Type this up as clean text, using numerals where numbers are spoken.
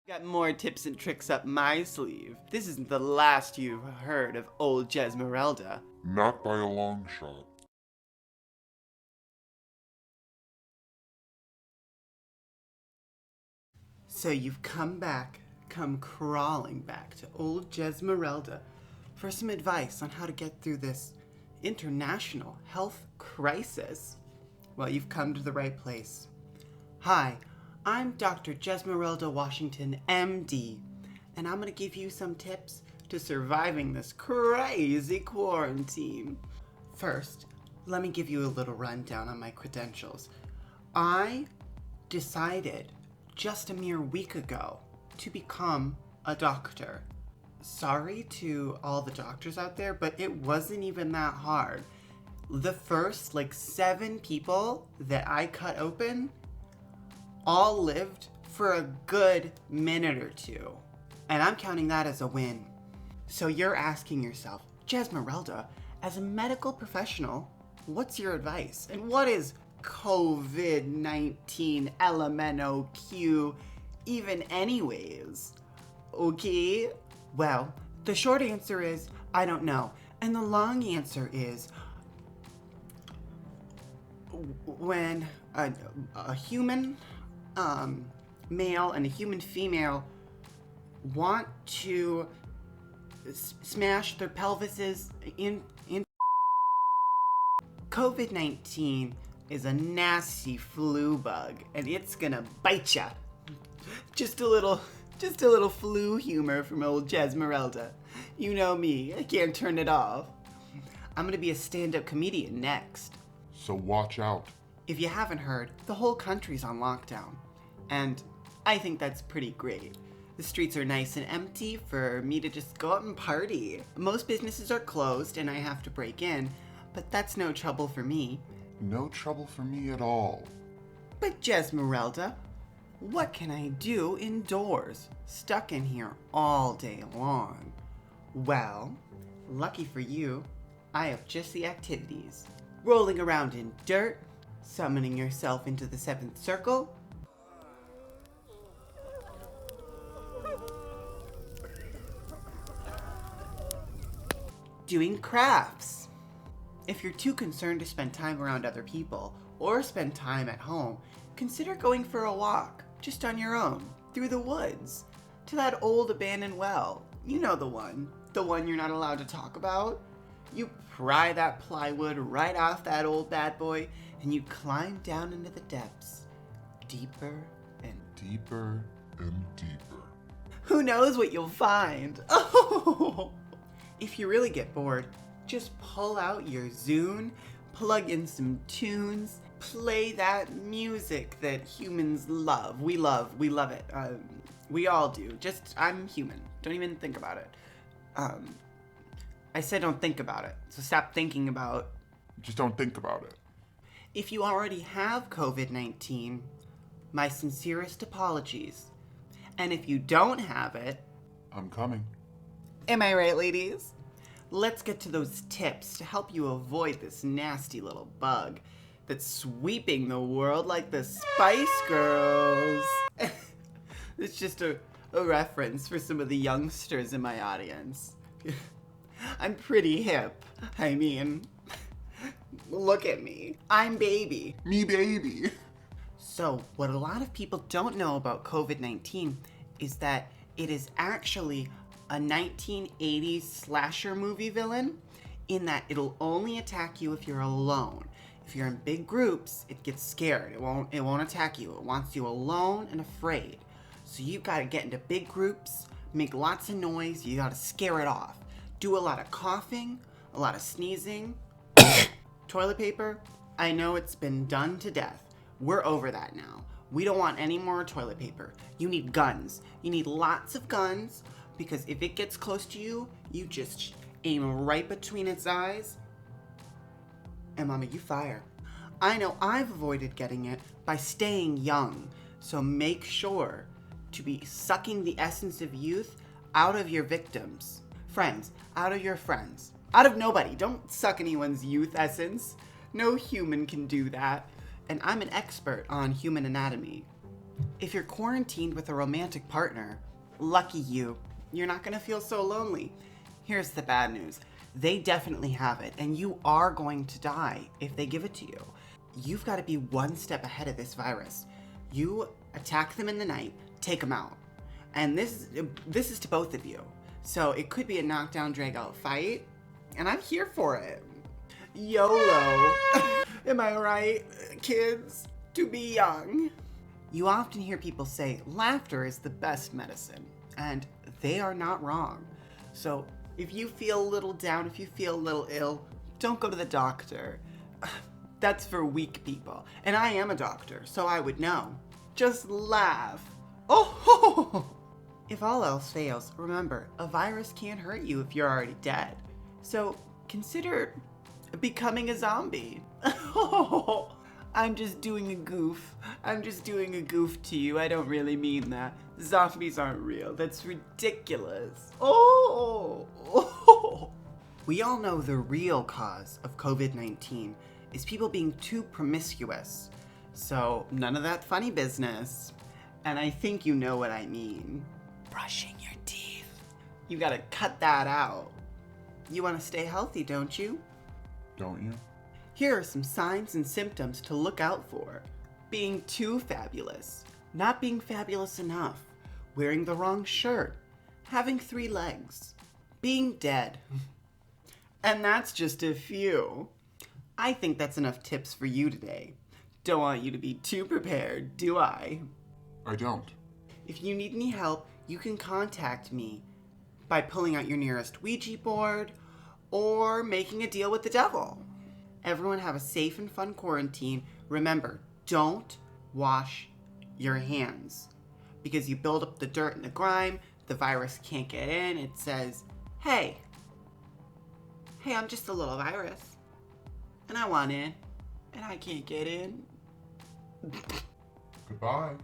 Got more tips and tricks up my sleeve. This isn't the last you've heard of old Jezmerelda. Not by a long shot. So you've come crawling back to old Jezmerelda for some advice on how to get through this international health crisis. Well, you've come to the right place. Hi, I'm Dr. Jezmerelda Washington, MD, and I'm going to give you some tips to surviving this crazy quarantine. First, let me give you a little rundown on my credentials. I decided just a mere week ago to become a doctor. Sorry to all the doctors out there, but it wasn't even that hard. The first 7 people that I cut open all lived for a good minute or 2. And I'm counting that as a win. So you're asking yourself, Jezmerelda, as a medical professional, what's your advice? And what is COVID-19 LMNOQ even anyways? Okay? Well, the short answer is, I don't know. And the long answer is, when a human male and a human female want to smash their pelvises in COVID-19 is a nasty flu bug, and it's gonna bite ya. Just a little flu humor from old Jezmerelda. You know me, I can't turn it off. I'm gonna be a stand-up comedian next. So watch out. If you haven't heard, the whole country's on lockdown, and I think that's pretty great. The streets are nice and empty for me to just go out and party. Most businesses are closed and I have to break in, but that's no trouble for me. No trouble for me at all. But Jezmerelda, what can I do indoors, stuck in here all day long? Well, lucky for you, I have just the activities. Rolling around in dirt, summoning yourself into the 7th circle, doing crafts. If you're too concerned to spend time around other people or spend time at home, consider going for a walk, just on your own, through the woods, to that old abandoned well. You know the one you're not allowed to talk about. You pry that plywood right off that old bad boy and you climb down into the depths, deeper and Deeper and deeper. who knows what you'll find. Oh! If you really get bored, just pull out your Zune, plug in some tunes, play that music that humans love. We love it. We all do. I'm human. Don't even think about it. I said don't think about it, so stop thinking about. Just don't think about it. If you already have COVID-19, my sincerest apologies. And if you don't have it, I'm coming. am I right, ladies? Let's get to those tips to help you avoid this nasty little bug that's sweeping the world like the Spice Girls. It's just a reference for some of the youngsters in my audience. I'm pretty hip. I mean, look at me. I'm baby. Me baby. So, what a lot of people don't know about COVID-19 is that it is actually a 1980s slasher movie villain, in that it'll only attack you if you're alone. If you're in big groups, it gets scared. It won't attack you. It wants you alone and afraid. So you've got to get into big groups, make lots of noise, you got to scare it off. Do a lot of coughing, a lot of sneezing. Toilet paper, I know it's been done to death. We're over that now. We don't want any more toilet paper. You need guns. You need lots of guns, because if it gets close to you, you just aim right between its eyes, and mama, you fire. I know I've avoided getting it by staying young, so make sure to be sucking the essence of youth out of your victims. Friends, out of your friends. Out of nobody. Don't suck anyone's youth essence. No human can do that. And I'm an expert on human anatomy. If you're quarantined with a romantic partner, lucky you, you're not gonna feel so lonely. Here's the bad news. They definitely have it, and you are going to die if they give it to you. You've got to be one step ahead of this virus. You attack them in the night, take them out. And this is to both of you. So it could be a knockdown, drag-out fight, and I'm here for it. YOLO. Am I right, kids? To be young. You often hear people say laughter is the best medicine, and they are not wrong. So if you feel a little down, if you feel a little ill, don't go to the doctor. That's for weak people. And I am a doctor, so I would know. Just laugh. Oh! If all else fails, remember, a virus can't hurt you if you're already dead. So consider becoming a zombie. I'm just doing a goof. I'm just doing a goof to you. I don't really mean that. Zombies aren't real. That's ridiculous. Oh! We all know the real cause of COVID-19 is people being too promiscuous. So none of that funny business. And I think you know what I mean. Brushing your teeth. You gotta cut that out. You wanna stay healthy, don't you? Don't you? Here are some signs and symptoms to look out for. Being too fabulous. Not being fabulous enough. Wearing the wrong shirt. Having 3 legs. Being dead. And that's just a few. I think that's enough tips for you today. Don't want you to be too prepared, do I? I don't. If you need any help, you can contact me by pulling out your nearest Ouija board or making a deal with the devil. Everyone have a safe and fun quarantine. Remember, don't wash your hands because you build up the dirt and the grime, the virus can't get in. It says, hey, I'm just a little virus and I want in and I can't get in. Goodbye.